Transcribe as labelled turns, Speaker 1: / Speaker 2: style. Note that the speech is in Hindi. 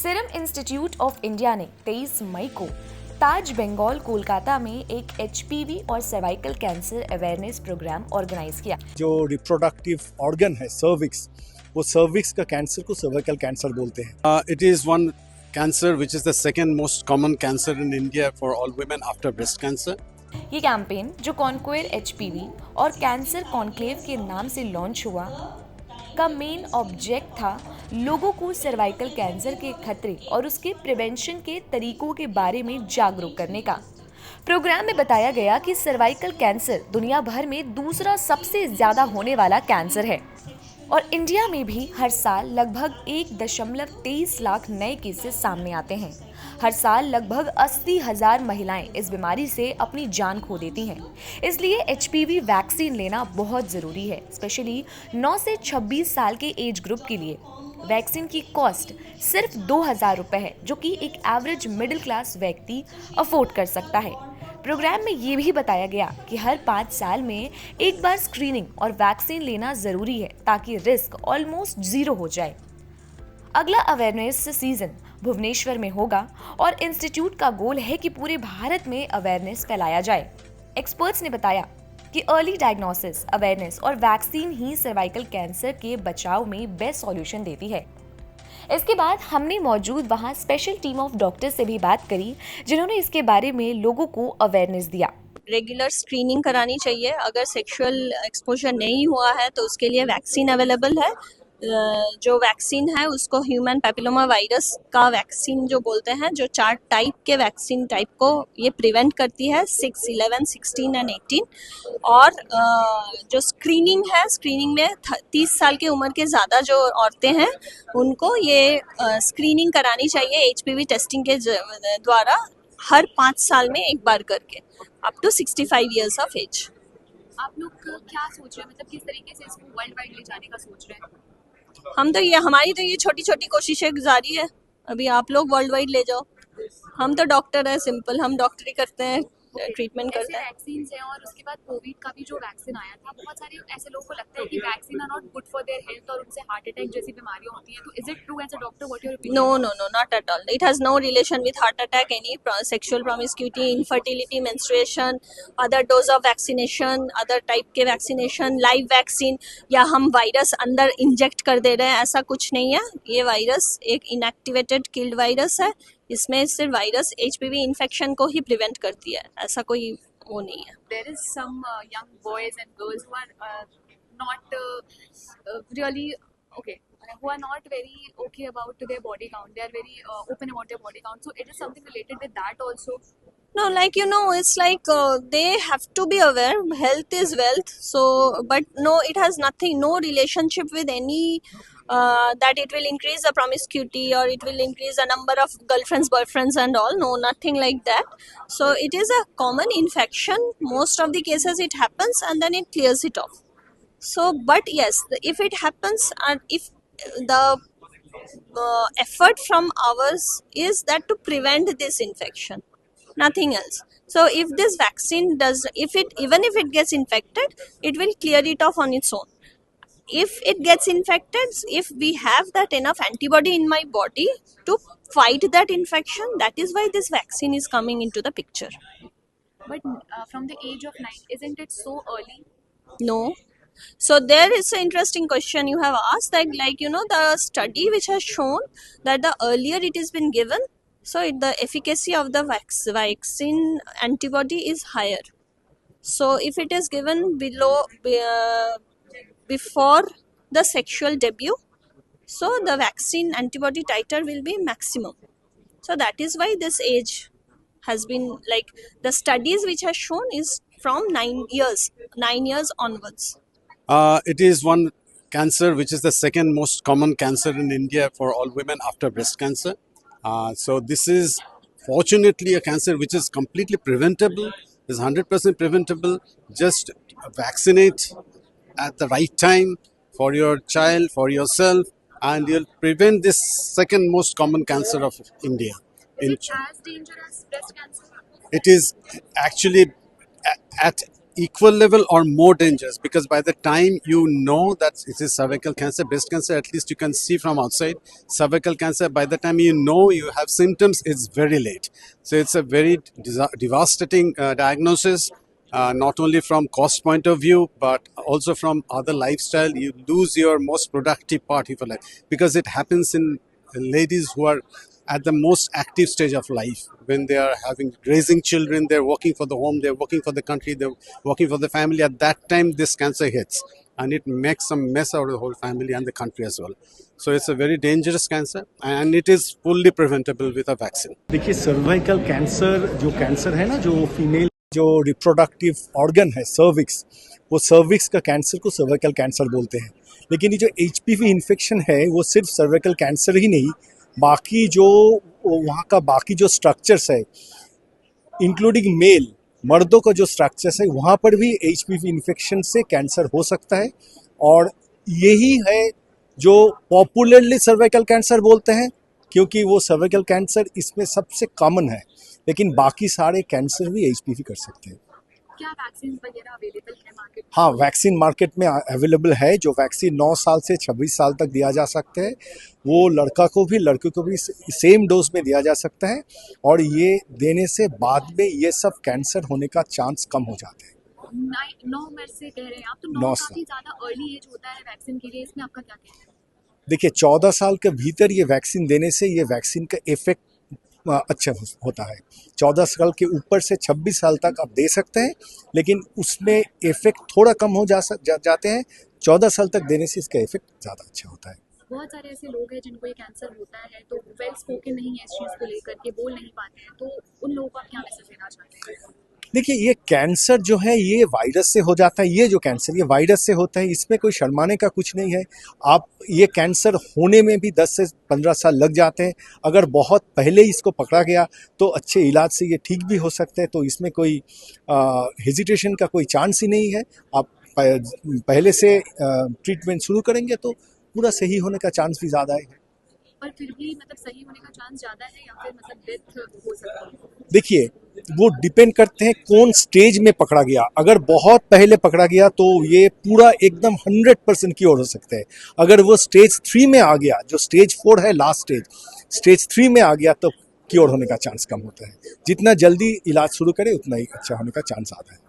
Speaker 1: सीरम इंस्टीट्यूट ऑफ इंडिया ने 23 मई को ताज बंगाल कोलकाता में एक एचपीवी और cervical cancer awareness program organise किया।
Speaker 2: जो रिप्रोडक्टिव ऑर्गन है सर्विक्स, वो सर्विक्स का कैंसर को सर्वाइकल कैंसर बोलते हैं।
Speaker 3: It is one cancer which is the second most common cancer in India for all women after breast cancer.
Speaker 1: ये कैंपेन जो कॉन्क्वेयर एचपीवी और कैंसर कॉन्क्लेव के नाम से लॉन्च हुआ का मेन ऑब्जेक्ट था लोगों को सर्वाइकल कैंसर के खतरे और उसके प्रिवेंशन के तरीकों के बारे में जागरूक करने का। प्रोग्राम में बताया गया कि सर्वाइकल कैंसर दुनिया भर में दूसरा सबसे ज्यादा होने वाला कैंसर है और इंडिया में भी हर साल लगभग 1.23 लाख नए केसेस सामने आते हैं। हर साल लगभग 80,000 महिलाएं इस बीमारी से अपनी जान खो देती हैं। इसलिए एचपीवी वैक्सीन लेना बहुत ज़रूरी है, स्पेशली 9 से 26 साल के एज ग्रुप के लिए। वैक्सीन की कॉस्ट सिर्फ 2,000 रुपये है, जो कि एक एवरेज मिडिल क्लास व्यक्ति अफोर्ड कर सकता है। प्रोग्राम में ये भी बताया गया कि हर 5 साल में एक बार स्क्रीनिंग और वैक्सीन लेना ज़रूरी है ताकि रिस्क ऑलमोस्ट जीरो हो जाए। अगला अवेयरनेस सीजन भुवनेश्वर में होगा और इंस्टीट्यूट का गोल है कि पूरे भारत में अवेयरनेस फैलाया जाए। एक्सपर्ट्स ने बताया कि अर्ली डायग्नोसिस, अवेयरनेस और वैक्सीन ही सर्वाइकल कैंसर के बचाव में बेस्ट सॉल्यूशन देती है। इसके बाद हमने मौजूद वहां स्पेशल टीम ऑफ डॉक्टर्स से भी बात करी, जिन्होंने इसके बारे में लोगों को अवेयरनेस दिया।
Speaker 4: रेगुलर स्क्रीनिंग करानी चाहिए। अगर सेक्सुअल एक्सपोजर नहीं हुआ है तो उसके लिए वैक्सीन अवेलेबल है। जो वैक्सीन है उसको ह्यूमन पैपिलोमा वायरस का वैक्सीन जो बोलते हैं, जो 4 टाइप के वैक्सीन टाइप को ये प्रिवेंट करती है, 6, 11, 16 एंड 18। और जो स्क्रीनिंग है, स्क्रीनिंग में 30 साल की उम्र के ज़्यादा जो औरतें हैं उनको ये स्क्रीनिंग करानी चाहिए एचपीवी टेस्टिंग के द्वारा हर 5 साल में एक बार करके, up to 65 years of age.
Speaker 5: आप लोग क्या सोच रहे हैं, मतलब किस तरीके से इसको वर्ल्ड वाइड ले जाने का सोच रहे हैं?
Speaker 4: हमारी तो ये छोटी छोटी कोशिशें जारी है। अभी आप लोग वर्ल्ड वाइड ले जाओ। हम तो डॉक्टर है, सिंपल, हम डॉक्टरी करते हैं, ट्रीटमेंट करते हैं।
Speaker 5: वैक्सीन है और उसके बाद कोविड का भी जो वैक्सीन आया था, बहुत सारे ऐसे लोगों को लगता है कि vaccine are not good for their health और उनसे हार्ट अटैक जैसी बीमारियां होती हैं। तो is it true as a doctor, what your opinion?
Speaker 4: No, not at all. It has no relation with heart attack, any sexual promiscuity, infertility, menstruation, other dose of vaccination, other type के vaccination, live vaccine, या हम वायरस अंदर इंजेक्ट कर दे रहे हैं, ऐसा कुछ नहीं है। ये वायरस एक इनएक्टिवेटेड किल्ड वायरस है। इसमें सिर्फ वायरस एचपीवी इन्फेक्शन को ही प्रिवेंट करती है, ऐसा कोई वो नहीं है।
Speaker 5: There is some young boys and girls who are not really okay, who are not very okay about their body count. They are very open about their body count. So it is something related with that also.
Speaker 4: No, like, it's like they have to be aware. Health is wealth. So, but no, it has nothing, no relationship with any that it will increase the promiscuity or it will increase the number of girlfriends, boyfriends and all. No, nothing like that. So it is a common infection. Most of the cases it happens and then it clears it off. So, but yes, if it happens and if the effort from ours is that to prevent this infection, nothing else. So if this vaccine does, even if it gets infected, it will clear it off on its own. If it gets infected, if we have that enough antibody in my body to fight that infection, that is why this vaccine is coming into the picture.
Speaker 5: But from the age of 9, isn't it so early?
Speaker 4: No. So there is an interesting question you have asked, that the study which has shown that the earlier it has been given, so the efficacy of the vaccine antibody is higher. So if it is given before the sexual debut, so the vaccine antibody titer will be maximum. So that is why this age has been, like, the studies which has shown is from 9 years onwards.
Speaker 3: It is one cancer which is the second most common cancer in India for all women after breast cancer. So this is fortunately a cancer which is completely preventable, is 100% preventable. Just vaccinate at the right time for your child, for yourself, and you'll prevent this second most common cancer of India.
Speaker 5: Is it as dangerous as breast cancer?
Speaker 3: It is actually at equal level or more dangerous, because by the time you know that it is cervical cancer, breast cancer, at least you can see from outside. Cervical cancer, by the time you know you have symptoms, it's very late. So it's a very devastating diagnosis, not only from cost point of view, but also from other lifestyle. You lose your most productive part of your life, because it happens in ladies who are at the most active stage of life, when they are having raising children, they're working for the home, they're working for the country, they're working for the family. At that time this cancer hits, and it makes some mess out of the whole family and the country as well. So it's a very dangerous cancer, and it is fully preventable with a vaccine.
Speaker 2: देखिए सर्वाइकल कैंसर जो कैंसर है ना, जो फीमेल जो रिप्रोडक्टिव ऑर्गन है सर्विक्स, वो सर्विक्स का कैंसर को सर्वाइकल कैंसर बोलते हैं। लेकिन ये जो एचपीवी इन्फेक्शन है वो सिर्फ सर्वाइकल कैंसर ही नहीं, बाकी जो वहाँ का बाकी जो स्ट्रक्चर्स है इंक्लूडिंग मेल मर्दों का जो स्ट्रक्चर्स है वहाँ पर भी एचपीवी इन्फेक्शन से कैंसर हो सकता है। और यही है जो पॉपुलरली सर्वाइकल कैंसर बोलते हैं, क्योंकि वो सर्वाइकल कैंसर इसमें सबसे कॉमन है, लेकिन बाकी सारे कैंसर भी एचपीवी कर सकते हैं।
Speaker 5: क्या वैक्सीन वगैरह अवेलेबल है मार्केट?
Speaker 2: हाँ, वैक्सीन मार्केट में अवेलेबल है। जो वैक्सीन 9 साल से 26 साल तक दिया जा सकता है, वो लड़का को भी लड़की को भी सेम डोज में दिया जा सकता है, और ये देने से बाद में ये सब कैंसर होने का चांस कम हो जाता है।
Speaker 5: 9 उम्र से कह रहे हैं आप, तो 9
Speaker 2: 9
Speaker 5: काफी ज्यादा अर्ली एज होता है वैक्सीन के लिए, इसमें आपका क्या कहना है?
Speaker 2: देखिए 14 साल के भीतर ये वैक्सीन देने से ये वैक्सीन का इफेक्ट अच्छा होता है। 14 साल के ऊपर से 26 साल तक आप दे सकते हैं, लेकिन उसमें इफेक्ट थोड़ा कम हो जाते हैं। 14 साल तक देने से इसका इफेक्ट ज़्यादा अच्छा होता है।
Speaker 5: बहुत सारे ऐसे लोग हैं जिनको ये कैंसर होता है तो वेल स्पोकन नहीं है इस चीज़ को लेकर के, बोल नहीं पाते हैं, तो उन लोगों को आप क्या मैसेज देना चाहते हैं?
Speaker 2: देखिए ये कैंसर जो है ये वायरस से हो जाता है। ये जो कैंसर ये वायरस से होता है, इसमें कोई शर्माने का कुछ नहीं है। आप ये कैंसर होने में भी 10 से 15 साल लग जाते हैं। अगर बहुत पहले इसको पकड़ा गया तो अच्छे इलाज से ये ठीक भी हो सकते हैं, तो इसमें कोई हेजिटेशन का कोई चांस ही नहीं है। आप पहले से ट्रीटमेंट शुरू करेंगे तो पूरा सही होने का चांस भी ज़्यादा है।
Speaker 5: पर फिर भी मतलब सही होने का चांस ज़्यादा है या फिर मतलब डेथ हो सकता है?
Speaker 2: देखिए वो डिपेंड करते हैं कौन स्टेज में पकड़ा गया। अगर बहुत पहले पकड़ा गया तो ये पूरा एकदम 100% क्योर हो सकते हैं। अगर वो स्टेज 3 में आ गया, जो स्टेज 4 है लास्ट स्टेज 3 में आ गया, तो क्योर होने का चांस कम होता है। जितना जल्दी इलाज शुरू करें उतना ही अच्छा होने का चांस आता है।